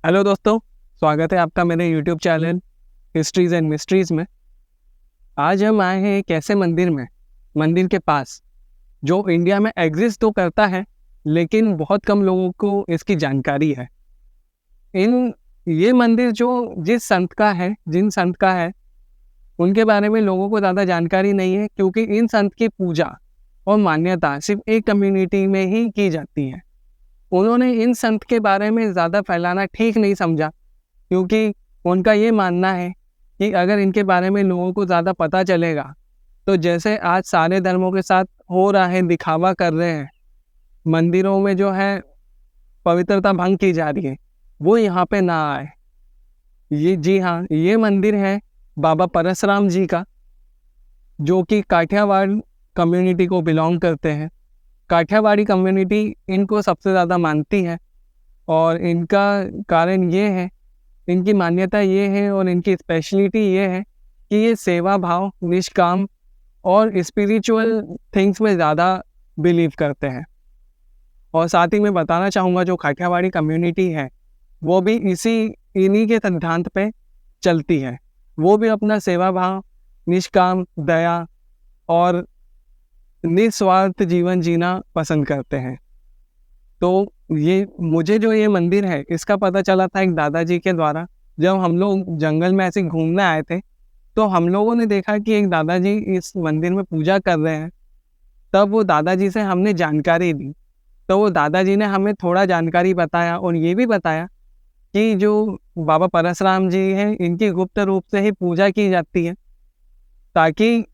Hello दोस्तों, स्वागत है आपका मेरे YouTube channel histories and mysteries में। आज हम आए हैं एक ऐसे मंदिर के पास जो इंडिया में एग्जिस्ट तो करता है, लेकिन बहुत कम लोगों को इसकी जानकारी है। ये मंदिर जिन संत का है उनके बारे में लोगों को ज़्यादा जानकारी नहीं है, क्योंकि इन संत की पूजा और मान्यता सिर्फ एक कम्युनिटी में ही की जाती है। उन्होंने इन संत के बारे में ज़्यादा फैलाना ठीक नहीं समझा, क्योंकि उनका ये मानना है कि अगर इनके बारे में लोगों को ज़्यादा पता चलेगा तो जैसे आज सारे धर्मों के साथ हो रहा है, दिखावा कर रहे हैं, मंदिरों में जो है पवित्रता भंग की जा रही है, वो यहाँ पे ना आए। जी हाँ, ये मंदिर है बाबा परसराम जी का, जो कि काठियावाड़ कम्युनिटी को बिलोंग करते हैं। काठियावाड़ी कम्युनिटी इनको सबसे ज़्यादा मानती है और इनका कारण ये है, इनकी मान्यता ये है और इनकी स्पेशलिटी ये है कि ये सेवा भाव, निष्काम और स्पिरिचुअल थिंग्स में ज़्यादा बिलीव करते हैं। और साथ ही मैं बताना चाहूँगा, जो काठियावाड़ी कम्युनिटी है वो भी इन्हीं के सिद्धांत पे चलती है। वो भी अपना सेवा भाव, निष्काम, दया और निस्वार्थ जीवन जीना पसंद करते हैं। तो मुझे जो ये मंदिर है इसका पता चला था एक दादाजी के द्वारा। जब हम लोग जंगल में ऐसे घूमने आए थे तो हम लोगों ने देखा कि एक दादाजी इस मंदिर में पूजा कर रहे हैं। तब वो दादाजी से हमने जानकारी ली, तो वो दादाजी ने हमें थोड़ा जानकारी बताया और ये भी बताया कि जो बाबा परसराम जी हैं इनकी गुप्त रूप से ही पूजा की जाती है, ताकि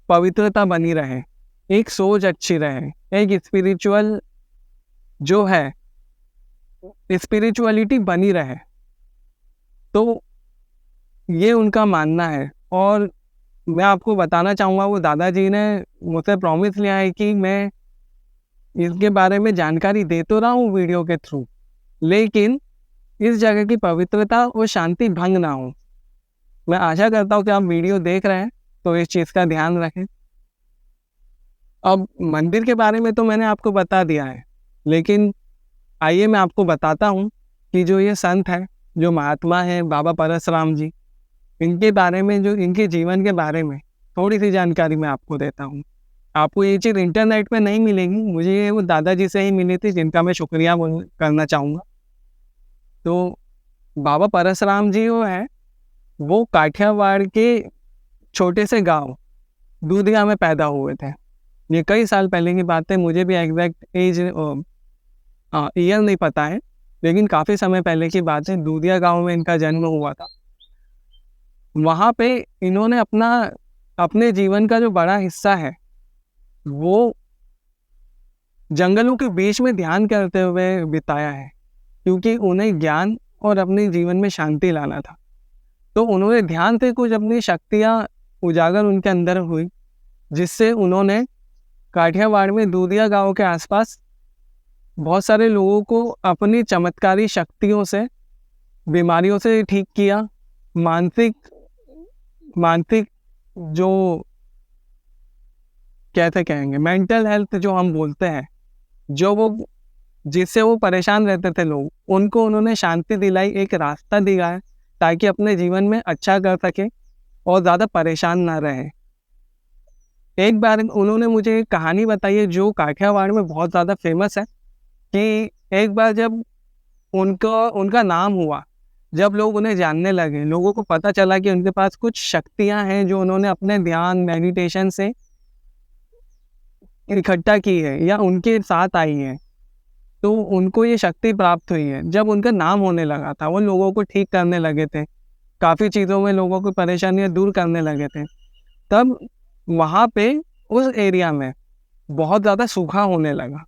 पवित्रता बनी रहे, एक सोच अच्छी रहे, एक स्पिरिचुअलिटी बनी रहे। तो ये उनका मानना है। और मैं आपको बताना चाहूँगा, वो दादाजी ने मुझसे प्रॉमिस लिया है कि मैं इसके बारे में जानकारी दे तो रहा हूँ वीडियो के थ्रू, लेकिन इस जगह की पवित्रता और शांति भंग ना हो। मैं आशा करता हूँ कि आप वीडियो देख रहे हैं तो इस चीज़ का ध्यान रखें। अब मंदिर के बारे में तो मैंने आपको बता दिया है, लेकिन आइए मैं आपको बताता हूँ कि जो ये संत है, जो महात्मा है बाबा परसराम जी, इनके बारे में, जो इनके जीवन के बारे में थोड़ी सी जानकारी मैं आपको देता हूँ। आपको ये चीज़ इंटरनेट पे नहीं मिलेगी, मुझे ये वो दादाजी से ही मिली थी, जिनका मैं शुक्रिया करना चाहूँगा। तो बाबा परसराम जी वो काठियावाड़ के छोटे से गांव दूधिया में पैदा हुए थे। ये कई साल पहले की बात है, मुझे भी एग्जैक्ट ईयर नहीं पता है, लेकिन काफ़ी समय पहले की बात है। दूधिया गांव में इनका जन्म हुआ था। वहाँ पे इन्होंने अपने जीवन का जो बड़ा हिस्सा है वो जंगलों के बीच में ध्यान करते हुए बिताया है, क्योंकि उन्हें ज्ञान और अपने जीवन में शांति लाना था। तो उन्होंने ध्यान से कुछ अपनी शक्तियाँ उजागर उनके अंदर हुई, जिससे उन्होंने काठियावाड़ में दूधिया गांव के आसपास बहुत सारे लोगों को अपनी चमत्कारी शक्तियों से, बीमारियों से ठीक किया। मानसिक जो कैसे कहेंगे, मेंटल हेल्थ जो हम बोलते हैं, जिससे वो परेशान रहते थे लोग, उनको उन्होंने शांति दिलाई, एक रास्ता दिखाया ताकि अपने जीवन में अच्छा कर सके और ज़्यादा परेशान ना रहे। एक बार उन्होंने मुझे एक कहानी बताई है जो काठियावाड़ में बहुत ज़्यादा फेमस है, कि एक बार जब उनका नाम हुआ, जब लोग उन्हें जानने लगे, लोगों को पता चला कि उनके पास कुछ शक्तियां हैं जो उन्होंने अपने ध्यान, मेडिटेशन से इकट्ठा की है या उनके साथ आई है, तो उनको ये शक्ति प्राप्त हुई है। जब उनका नाम होने लगा था, वो लोगों को ठीक करने लगे थे, काफ़ी चीज़ों में लोगों की परेशानियां दूर करने लगे थे, तब वहाँ पे उस एरिया में बहुत ज़्यादा सूखा होने लगा।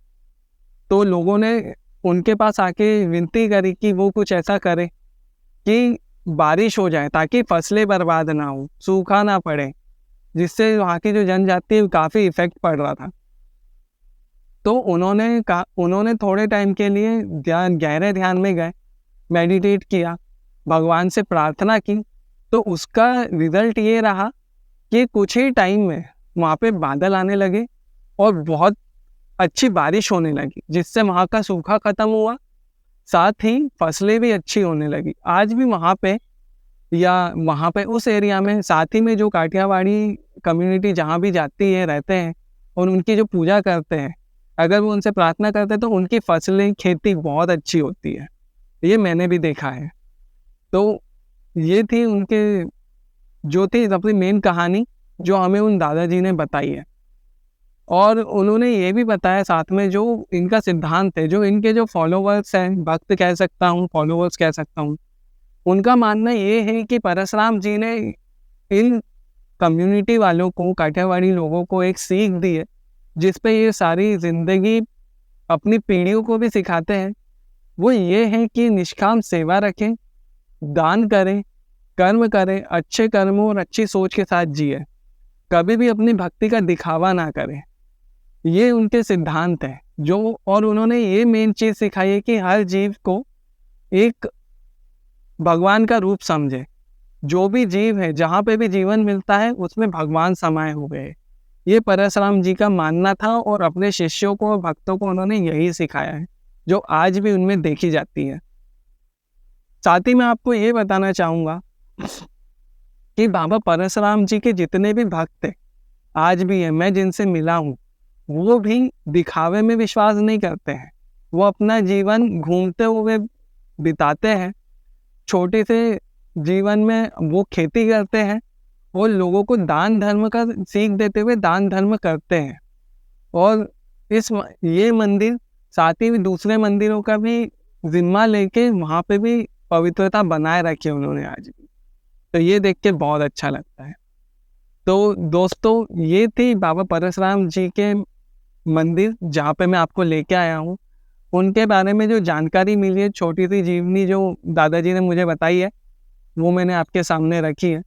तो लोगों ने उनके पास आके विनती करी कि वो कुछ ऐसा करे कि बारिश हो जाए, ताकि फसलें बर्बाद ना हो, सूखा ना पड़े, जिससे वहाँ की जो जनजाति है काफ़ी इफेक्ट पड़ रहा था। तो उन्होंने थोड़े टाइम के लिए गहरे ध्यान में गए, मेडिटेट किया, भगवान से प्रार्थना की। तो उसका रिजल्ट ये रहा कि कुछ ही टाइम में वहाँ पे बादल आने लगे और बहुत अच्छी बारिश होने लगी, जिससे वहाँ का सूखा खत्म हुआ। साथ ही फसलें भी अच्छी होने लगी। आज भी वहाँ पे उस एरिया में साथ ही में जो काठियावाड़ी कम्युनिटी जहाँ भी जाती है, रहते हैं और उनकी जो पूजा करते हैं, अगर वो उनसे प्रार्थना करते हैं तो उनकी फसलें, खेती बहुत अच्छी होती है। ये मैंने भी देखा है। तो ये थी जो थी अपनी मेन कहानी जो हमें उन दादाजी ने बताई है। और उन्होंने ये भी बताया साथ में जो इनका सिद्धांत है, जो इनके जो फॉलोवर्स हैं, भक्त कह सकता हूँ, फॉलोवर्स कह सकता हूँ, उनका मानना ये है कि परशुराम जी ने इन कम्युनिटी वालों को, काठियावाड़ी लोगों को एक सीख दी है, जिस पे ये सारी जिंदगी अपनी पीढ़ियों को भी सिखाते हैं। वो ये है कि निष्काम सेवा रखें, दान करें, कर्म करें, अच्छे कर्मों और अच्छी सोच के साथ जिए, कभी भी अपनी भक्ति का दिखावा ना करें। ये उनके सिद्धांत है और उन्होंने ये मेन चीज सिखाई है कि हर जीव को एक भगवान का रूप समझे। जो भी जीव है, जहाँ पे भी जीवन मिलता है, उसमें भगवान समाये हुए हैं। ये परशुराम जी का मानना था और अपने शिष्यों को और भक्तों को उन्होंने यही सिखाया है, जो आज भी उनमें देखी जाती है। साथ ही मैं आपको ये बताना चाहूँगा कि बाबा परशुराम जी के जितने भी भक्त हैं, आज भी है, मैं जिनसे मिला हूँ, वो भी दिखावे में विश्वास नहीं करते हैं। वो अपना जीवन घूमते हुए बिताते हैं। छोटे से जीवन में वो खेती करते हैं और लोगों को दान धर्म का सीख देते हुए दान धर्म करते हैं। और ये मंदिर साथ ही दूसरे मंदिरों का भी जिम्मा लेके वहाँ पे भी पवित्रता बनाए रखी है उन्होंने आज भी। तो ये देख के बहुत अच्छा लगता है। तो दोस्तों, ये थी बाबा परशुराम जी के मंदिर जहाँ पे मैं आपको लेके आया हूँ। उनके बारे में जो जानकारी मिली है, छोटी सी जीवनी जो दादाजी ने मुझे बताई है, वो मैंने आपके सामने रखी है।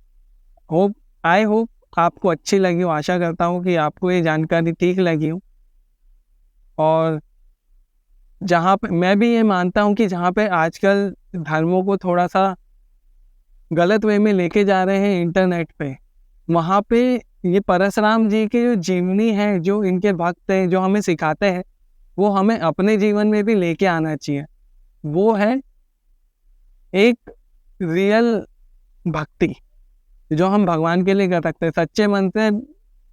आई होप आपको अच्छी लगी हो। आशा करता हूँ कि आपको ये जानकारी ठीक लगी हो। और जहाँ पे मैं भी ये मानता हूँ कि जहाँ पे आजकल धर्मों को थोड़ा सा गलत वे में लेके जा रहे हैं इंटरनेट पे, वहाँ पे ये परशुराम जी की जो जीवनी है, जो इनके भक्त हैं, जो हमें सिखाते हैं, वो हमें अपने जीवन में भी लेके आना चाहिए। वो है एक रियल भक्ति जो हम भगवान के लिए कर सकते हैं। सच्चे मन से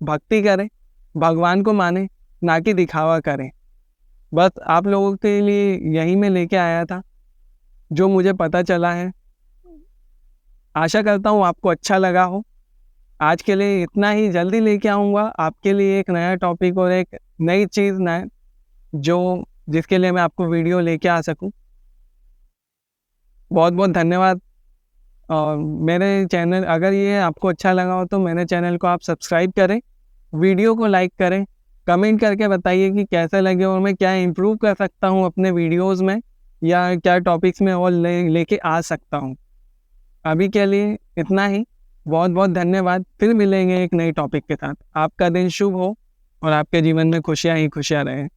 भक्ति करें, भगवान को माने, ना कि दिखावा करें। बस आप लोगों के लिए यही मैं लेके आया था, जो मुझे पता चला है। आशा करता हूँ आपको अच्छा लगा हो। आज के लिए इतना ही। जल्दी लेके आऊँगा आपके लिए एक नया टॉपिक और एक नई चीज़ जिसके लिए मैं आपको वीडियो लेके आ सकूँ। बहुत बहुत धन्यवाद। और मेरे चैनल, अगर ये आपको अच्छा लगा हो तो मेरे चैनल को आप सब्सक्राइब करें, वीडियो को लाइक करें, कमेंट करके बताइए कि कैसा लगे और मैं क्या इम्प्रूव कर सकता हूँ अपने वीडियोस में, या क्या टॉपिक्स में और लेके आ सकता हूँ। अभी के लिए इतना ही। बहुत बहुत धन्यवाद। फिर मिलेंगे एक नए टॉपिक के साथ। आपका दिन शुभ हो और आपके जीवन में खुशियाँ ही खुशियाँ रहें।